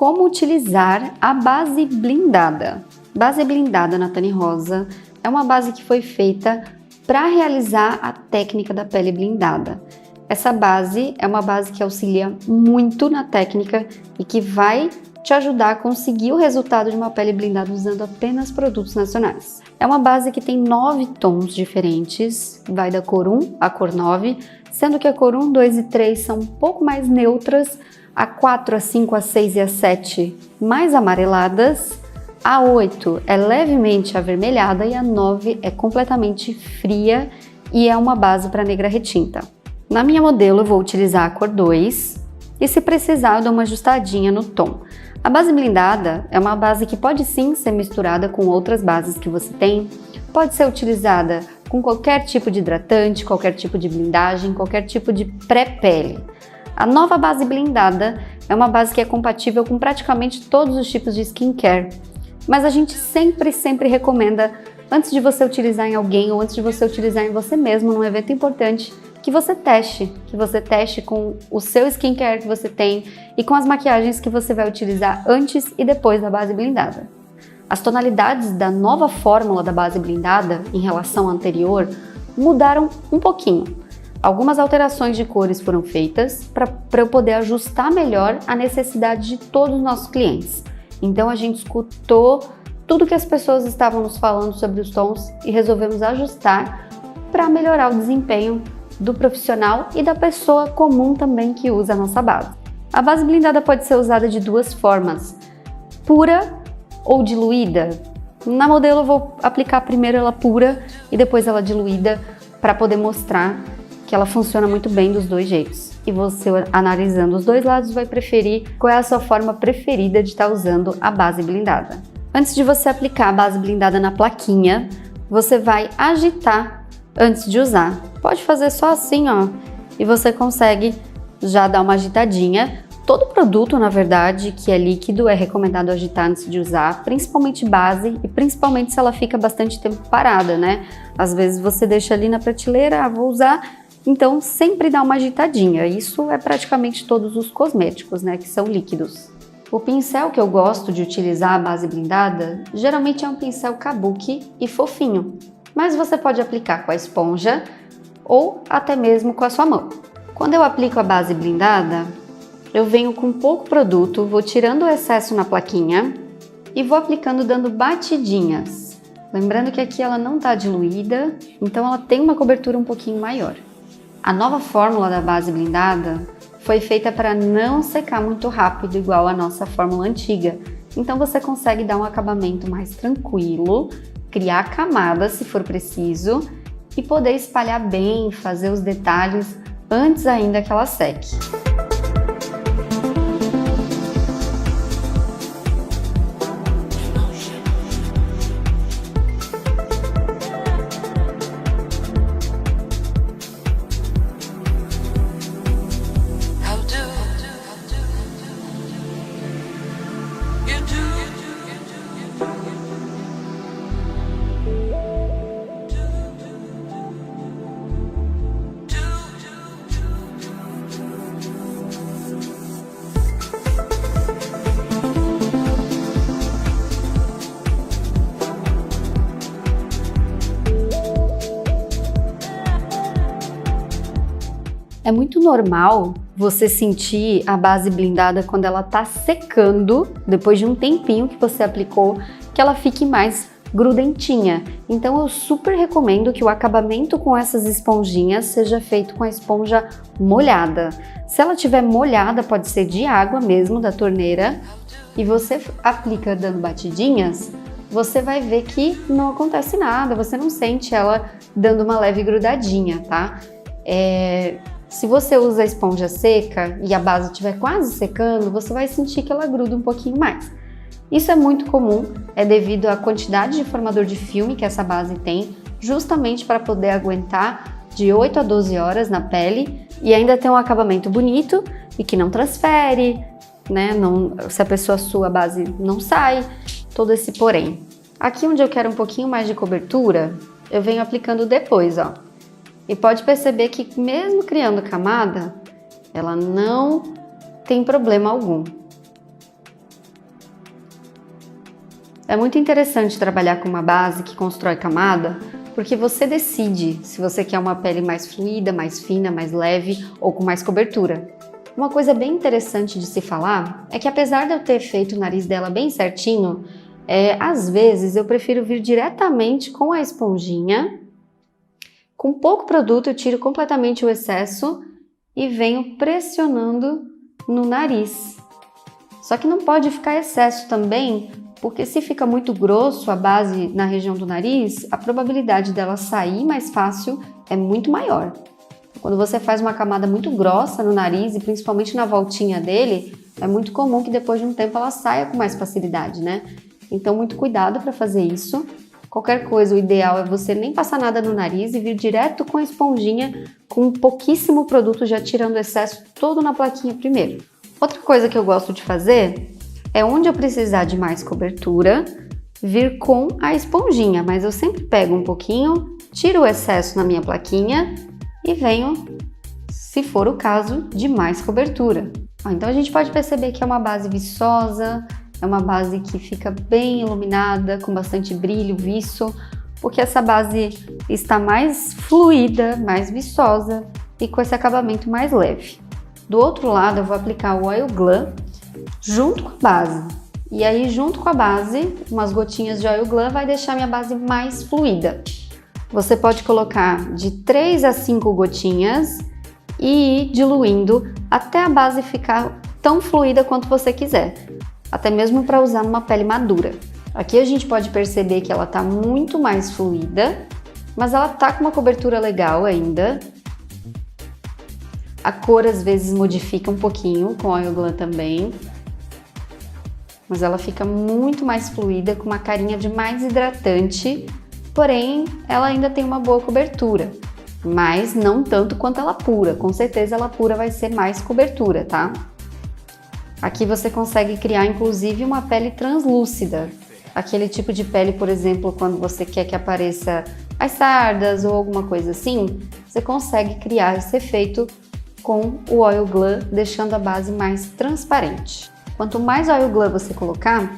como utilizar a base blindada. Base blindada Nathane Rosa é uma base que foi feita para realizar a técnica da pele blindada. Essa base é uma base que auxilia muito na técnica e que vai te ajudar a conseguir o resultado de uma pele blindada usando apenas produtos nacionais. É uma base que tem 9 tons diferentes, vai da cor 1 à cor 9, sendo que a cor 1, 2 e 3 são um pouco mais neutras, a 4, a 5, a 6 e a 7 mais amareladas, a 8 é levemente avermelhada e a 9 é completamente fria e é uma base para negra retinta. Na minha modelo eu vou utilizar a cor 2 e se precisar eu dou uma ajustadinha no tom. A base blindada é uma base que pode sim ser misturada com outras bases que você tem, pode ser utilizada com qualquer tipo de hidratante, qualquer tipo de blindagem, qualquer tipo de pré-pele. A nova base blindada é uma base que é compatível com praticamente todos os tipos de skincare, mas a gente sempre recomenda, antes de você utilizar em alguém ou antes de você utilizar em você mesmo num evento importante, que você teste com o seu skincare que você tem e com as maquiagens que você vai utilizar antes e depois da base blindada. As tonalidades da nova fórmula da base blindada em relação à anterior mudaram um pouquinho. Algumas alterações de cores foram feitas para eu poder ajustar melhor a necessidade de todos os nossos clientes. Então a gente escutou tudo que as pessoas estavam nos falando sobre os tons e resolvemos ajustar para melhorar o desempenho do profissional e da pessoa comum também que usa a nossa base. A base blindada pode ser usada de duas formas, pura ou diluída. Na modelo eu vou aplicar primeiro ela pura e depois ela diluída para poder mostrar que ela funciona muito bem dos dois jeitos. E você, analisando os dois lados, vai preferir qual é a sua forma preferida de estar usando a base blindada. Antes de você aplicar a base blindada na plaquinha, você vai agitar antes de usar. Pode fazer só assim, ó, e você consegue já dar uma agitadinha. Todo produto, na verdade, que é líquido, é recomendado agitar antes de usar, principalmente base e principalmente se ela fica bastante tempo parada, né? Às vezes você deixa ali na prateleira, vou usar, então sempre dá uma agitadinha. Isso é praticamente todos os cosméticos, né, que são líquidos. O pincel que eu gosto de utilizar a base blindada, geralmente é um pincel kabuki e fofinho, mas você pode aplicar com a esponja ou até mesmo com a sua mão. Quando eu aplico a base blindada, eu venho com pouco produto, vou tirando o excesso na plaquinha e vou aplicando dando batidinhas. Lembrando que aqui ela não está diluída, então ela tem uma cobertura um pouquinho maior. A nova fórmula da base blindada foi feita para não secar muito rápido igual a nossa fórmula antiga, então você consegue dar um acabamento mais tranquilo, criar camadas se for preciso e poder espalhar bem, fazer os detalhes antes ainda que ela seque. É muito normal você sentir a base blindada quando ela tá secando, depois de um tempinho que você aplicou, que ela fique mais grudentinha. Então eu super recomendo que o acabamento com essas esponjinhas seja feito com a esponja molhada. Se ela tiver molhada, pode ser de água mesmo, da torneira, e você aplica dando batidinhas, você vai ver que não acontece nada, você não sente ela dando uma leve grudadinha, tá? Se você usa a esponja seca e a base estiver quase secando, você vai sentir que ela gruda um pouquinho mais. Isso é muito comum, é devido à quantidade de formador de filme que essa base tem, justamente para poder aguentar de 8 a 12 horas na pele e ainda ter um acabamento bonito e que não transfere, né? Se a pessoa sua, a base não sai, todo esse porém. Aqui onde eu quero um pouquinho mais de cobertura, eu venho aplicando depois, ó. E pode perceber que mesmo criando camada, ela não tem problema algum. É muito interessante trabalhar com uma base que constrói camada, porque você decide se você quer uma pele mais fluida, mais fina, mais leve ou com mais cobertura. Uma coisa bem interessante de se falar é que apesar de eu ter feito o nariz dela bem certinho, às vezes eu prefiro vir diretamente com a esponjinha. Com pouco produto eu tiro completamente o excesso e venho pressionando no nariz. Só que não pode ficar excesso também, porque se fica muito grosso a base na região do nariz, a probabilidade dela sair mais fácil é muito maior. Quando você faz uma camada muito grossa no nariz e principalmente na voltinha dele, é muito comum que depois de um tempo ela saia com mais facilidade, né? Então muito cuidado para fazer isso. Qualquer coisa, o ideal é você nem passar nada no nariz e vir direto com a esponjinha, com pouquíssimo produto, já tirando o excesso todo na plaquinha primeiro. Outra coisa que eu gosto de fazer é onde eu precisar de mais cobertura, vir com a esponjinha, mas eu sempre pego um pouquinho, tiro o excesso na minha plaquinha e venho, se for o caso, de mais cobertura. Então a gente pode perceber que é uma base viçosa, é uma base que fica bem iluminada, com bastante brilho, viço, porque essa base está mais fluida, mais viçosa e com esse acabamento mais leve. Do outro lado eu vou aplicar o Oil Glue junto com a base. E aí junto com a base, umas gotinhas de Oil Glue vai deixar minha base mais fluida. Você pode colocar de 3 a 5 gotinhas e ir diluindo até a base ficar tão fluida quanto você quiser. Até mesmo para usar numa pele madura. Aqui a gente pode perceber que ela está muito mais fluida, mas ela está com uma cobertura legal ainda. A cor às vezes modifica um pouquinho com Oil Glue também, mas ela fica muito mais fluida, com uma carinha de mais hidratante, porém ela ainda tem uma boa cobertura, mas não tanto quanto ela pura. Com certeza ela pura vai ser mais cobertura, tá? Aqui você consegue criar inclusive uma pele translúcida, aquele tipo de pele, por exemplo, quando você quer que apareça as sardas ou alguma coisa assim, você consegue criar esse efeito com o Oil Glue, deixando a base mais transparente. Quanto mais Oil Glue você colocar,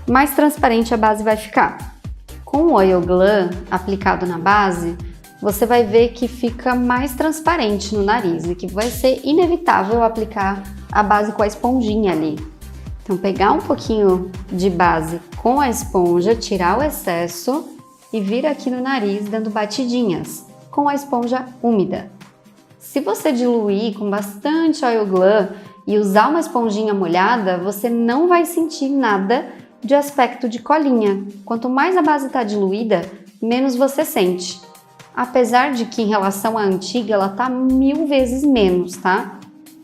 mais transparente a base vai ficar. Com o Oil Glue aplicado na base, você vai ver que fica mais transparente no nariz e que vai ser inevitável aplicar a base com a esponjinha ali. Então pegar um pouquinho de base com a esponja, tirar o excesso e vir aqui no nariz dando batidinhas com a esponja úmida. Se você diluir com bastante Oil Glue e usar uma esponjinha molhada, você não vai sentir nada de aspecto de colinha. Quanto mais a base está diluída, menos você sente. Apesar de que em relação à antiga ela tá 1000 vezes menos, tá?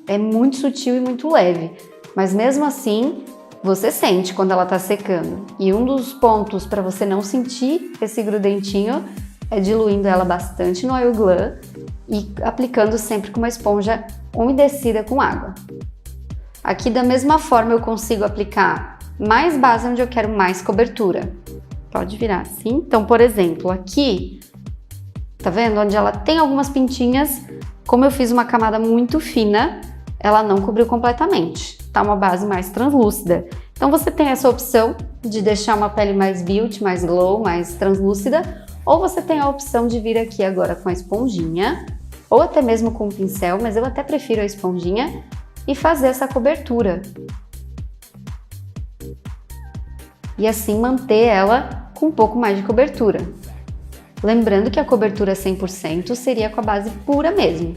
É muito sutil e muito leve, mas mesmo assim você sente quando ela tá secando. E um dos pontos para você não sentir esse grudentinho é diluindo ela bastante no Oil Glue e aplicando sempre com uma esponja umedecida com água. Aqui da mesma forma eu consigo aplicar mais base onde eu quero mais cobertura. Pode virar assim. Então, por exemplo, aqui, tá vendo? Onde ela tem algumas pintinhas, como eu fiz uma camada muito fina, ela não cobriu completamente, tá uma base mais translúcida. Então você tem essa opção de deixar uma pele mais beauty, mais glow, mais translúcida, ou você tem a opção de vir aqui agora com a esponjinha, ou até mesmo com o pincel, mas eu até prefiro a esponjinha, e fazer essa cobertura. E assim manter ela com um pouco mais de cobertura. Lembrando que a cobertura 100% seria com a base pura mesmo.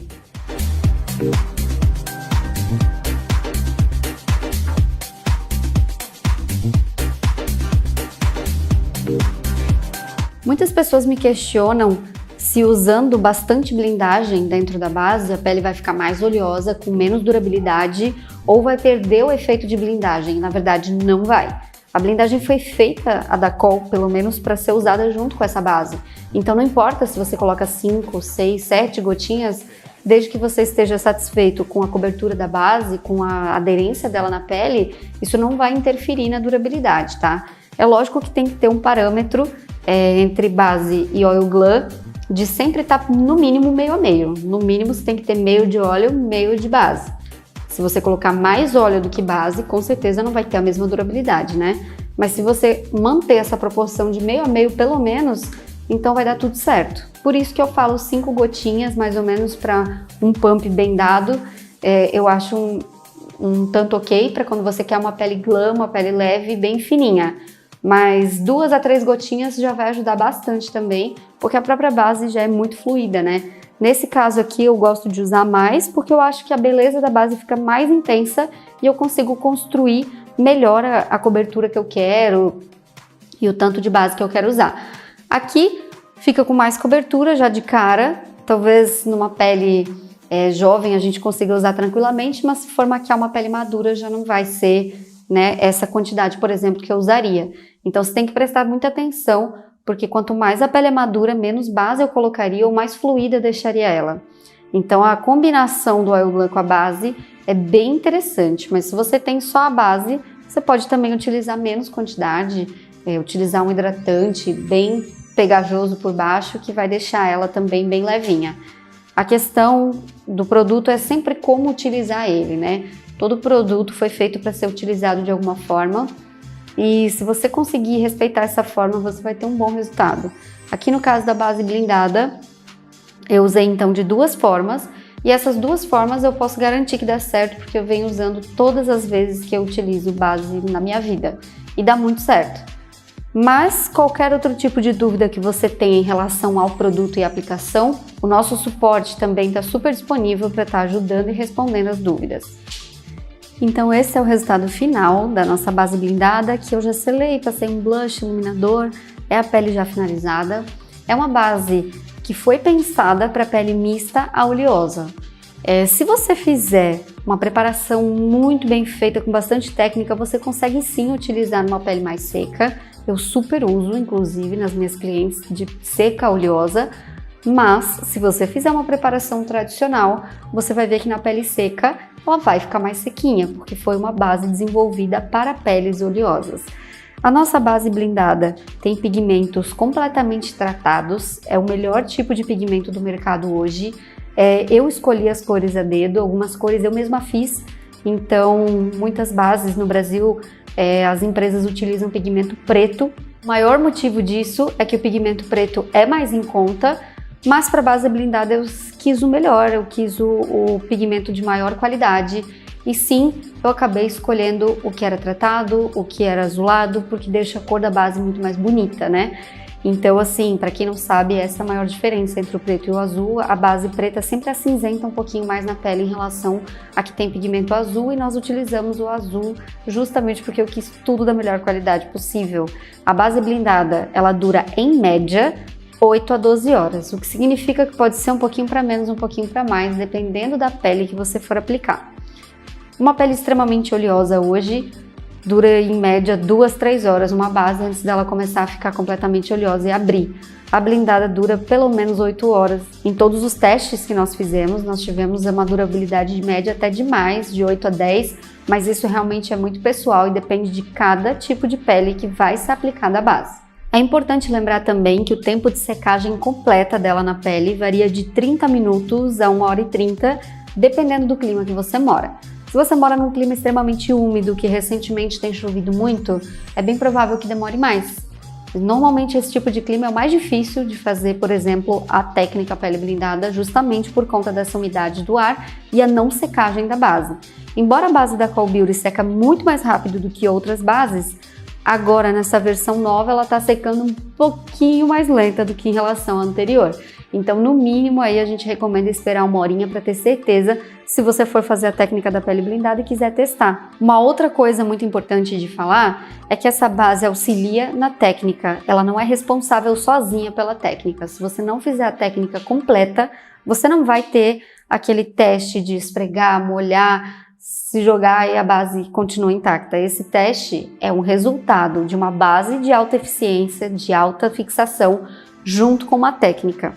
Muitas pessoas me questionam se usando bastante blindagem dentro da base a pele vai ficar mais oleosa, com menos durabilidade ou vai perder o efeito de blindagem. Na verdade, não vai. A blindagem foi feita, a da Col, pelo menos para ser usada junto com essa base. Então não importa se você coloca 5, 6, 7 gotinhas, desde que você esteja satisfeito com a cobertura da base, com a aderência dela na pele, isso não vai interferir na durabilidade, tá? É lógico que tem que ter um parâmetro entre base e Oil Glue de sempre estar no mínimo meio a meio. No mínimo você tem que ter meio de óleo, meio de base. Se você colocar mais óleo do que base, com certeza não vai ter a mesma durabilidade, né? Mas se você manter essa proporção de meio a meio pelo menos, então vai dar tudo certo. Por isso que eu falo 5 gotinhas mais ou menos para um pump bem dado. Eu acho um tanto ok para quando você quer uma pele glam, uma pele leve, bem fininha. Mas 2 a 3 gotinhas já vai ajudar bastante também, porque a própria base já é muito fluida, né? Nesse caso aqui eu gosto de usar mais, porque eu acho que a beleza da base fica mais intensa e eu consigo construir melhor a cobertura que eu quero e o tanto de base que eu quero usar. Aqui fica com mais cobertura já de cara, talvez numa pele jovem a gente consiga usar tranquilamente, mas se for maquiar uma pele madura já não vai ser, né, essa quantidade, por exemplo, que eu usaria. Então você tem que prestar muita atenção, porque quanto mais a pele é madura, menos base eu colocaria ou mais fluida eu deixaria ela. Então a combinação do Oil Glam com a base é bem interessante, mas se você tem só a base, você pode também utilizar menos quantidade, utilizar um hidratante bem pegajoso por baixo, que vai deixar ela também bem levinha. A questão do produto é sempre como utilizar ele, né? Todo produto foi feito para ser utilizado de alguma forma e se você conseguir respeitar essa forma, você vai ter um bom resultado. Aqui no caso da base blindada, eu usei então de 2 formas e essas 2 formas eu posso garantir que dá certo porque eu venho usando todas as vezes que eu utilizo base na minha vida e dá muito certo. Mas qualquer outro tipo de dúvida que você tenha em relação ao produto e aplicação, o nosso suporte também está super disponível para estar ajudando e respondendo as dúvidas. Então esse é o resultado final da nossa base blindada, que eu já selei, passei um blush, iluminador, é a pele já finalizada. É uma base que foi pensada para pele mista a oleosa. Se você fizer uma preparação muito bem feita, com bastante técnica, você consegue sim utilizar numa pele mais seca. Eu super uso, inclusive, nas minhas clientes de seca a oleosa, mas se você fizer uma preparação tradicional, você vai ver que na pele seca ela vai ficar mais sequinha, porque foi uma base desenvolvida para peles oleosas. A nossa base blindada tem pigmentos completamente tratados, é o melhor tipo de pigmento do mercado hoje. Eu escolhi as cores a dedo, algumas cores eu mesma fiz, então muitas bases no Brasil as empresas utilizam pigmento preto. O maior motivo disso é que o pigmento preto é mais em conta, mas para base blindada eu quis o melhor, eu quis o pigmento de maior qualidade. E sim, eu acabei escolhendo o que era tratado, o que era azulado, porque deixa a cor da base muito mais bonita, né? Então, assim, para quem não sabe, essa é a maior diferença entre o preto e o azul. A base preta sempre acinzenta um pouquinho mais na pele em relação a que tem pigmento azul, e nós utilizamos o azul justamente porque eu quis tudo da melhor qualidade possível. A base blindada, ela dura em média 8 a 12 horas, o que significa que pode ser um pouquinho para menos, um pouquinho para mais, dependendo da pele que você for aplicar. Uma pele extremamente oleosa hoje dura em média 2 a 3 horas uma base antes dela começar a ficar completamente oleosa e abrir. A blindada dura pelo menos 8 horas. Em todos os testes que nós fizemos, nós tivemos uma durabilidade de média até de mais, de 8 a 10, mas isso realmente é muito pessoal e depende de cada tipo de pele que vai ser aplicada a base. É importante lembrar também que o tempo de secagem completa dela na pele varia de 30 minutos a 1 hora e 30, dependendo do clima que você mora. Se você mora num clima extremamente úmido, que recentemente tem chovido muito, é bem provável que demore mais. Normalmente esse tipo de clima é o mais difícil de fazer, por exemplo, a técnica pele blindada, justamente por conta dessa umidade do ar e a não secagem da base. Embora a base da Call Beauty seca muito mais rápido do que outras bases, agora nessa versão nova ela está secando um pouquinho mais lenta do que em relação à anterior. Então, no mínimo, aí a gente recomenda esperar 1 horinha para ter certeza, se você for fazer a técnica da pele blindada e quiser testar. Uma outra coisa muito importante de falar é que essa base auxilia na técnica, ela não é responsável sozinha pela técnica. Se você não fizer a técnica completa, você não vai ter aquele teste de esfregar, molhar, se jogar e a base continua intacta. Esse teste é um resultado de uma base de alta eficiência, de alta fixação, junto com uma técnica.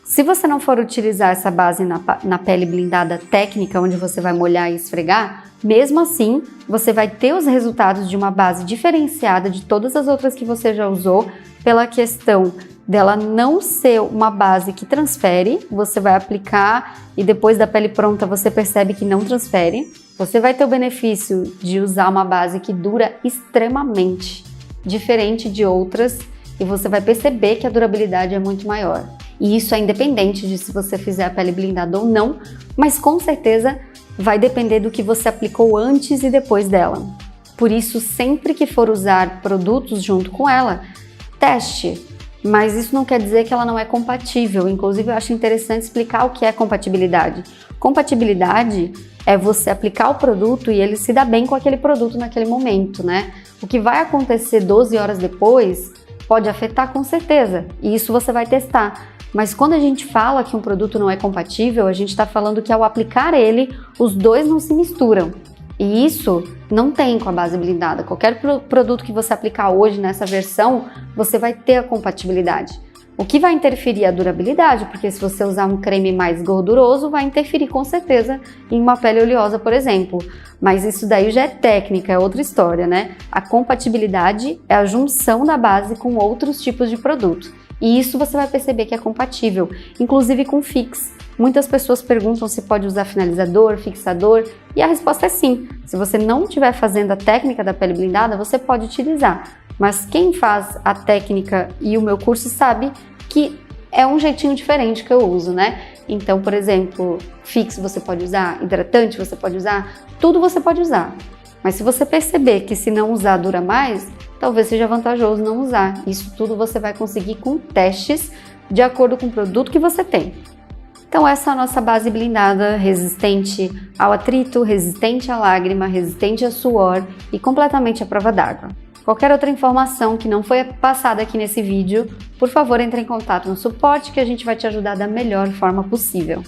Se você não for utilizar essa base na pele blindada técnica, onde você vai molhar e esfregar, mesmo assim, você vai ter os resultados de uma base diferenciada de todas as outras que você já usou, pela questão dela não ser uma base que transfere, você vai aplicar e depois da pele pronta você percebe que não transfere. Você vai ter o benefício de usar uma base que dura extremamente. diferente de outras e você vai perceber que a durabilidade é muito maior. E isso é independente de se você fizer a pele blindada ou não, mas com certeza vai depender do que você aplicou antes e depois dela. Por isso, sempre que for usar produtos junto com ela, teste. Mas isso não quer dizer que ela não é compatível. Inclusive, eu acho interessante explicar o que é compatibilidade. Compatibilidade é você aplicar o produto e ele se dá bem com aquele produto naquele momento, né? O que vai acontecer 12 horas depois pode afetar com certeza, e isso você vai testar. Mas quando a gente fala que um produto não é compatível, a gente está falando que ao aplicar ele, os dois não se misturam. E isso não tem com a base blindada. Qualquer produto que você aplicar hoje nessa versão, você vai ter a compatibilidade. O que vai interferir é a durabilidade, porque se você usar um creme mais gorduroso, vai interferir com certeza em uma pele oleosa, por exemplo. Mas isso daí já é técnica, é outra história, né? A compatibilidade é a junção da base com outros tipos de produto. E isso você vai perceber que é compatível, inclusive com fix. Muitas pessoas perguntam se pode usar finalizador, fixador, e a resposta é sim. Se você não estiver fazendo a técnica da pele blindada, você pode utilizar. Mas quem faz a técnica e o meu curso sabe que é um jeitinho diferente que eu uso, né? Então, por exemplo, fix você pode usar, hidratante você pode usar, tudo você pode usar. Mas se você perceber que se não usar dura mais, talvez seja vantajoso não usar. Isso tudo você vai conseguir com testes de acordo com o produto que você tem. Então essa é a nossa base blindada, resistente ao atrito, resistente à lágrima, resistente a suor e completamente à prova d'água. Qualquer outra informação que não foi passada aqui nesse vídeo, por favor, entre em contato no suporte que a gente vai te ajudar da melhor forma possível.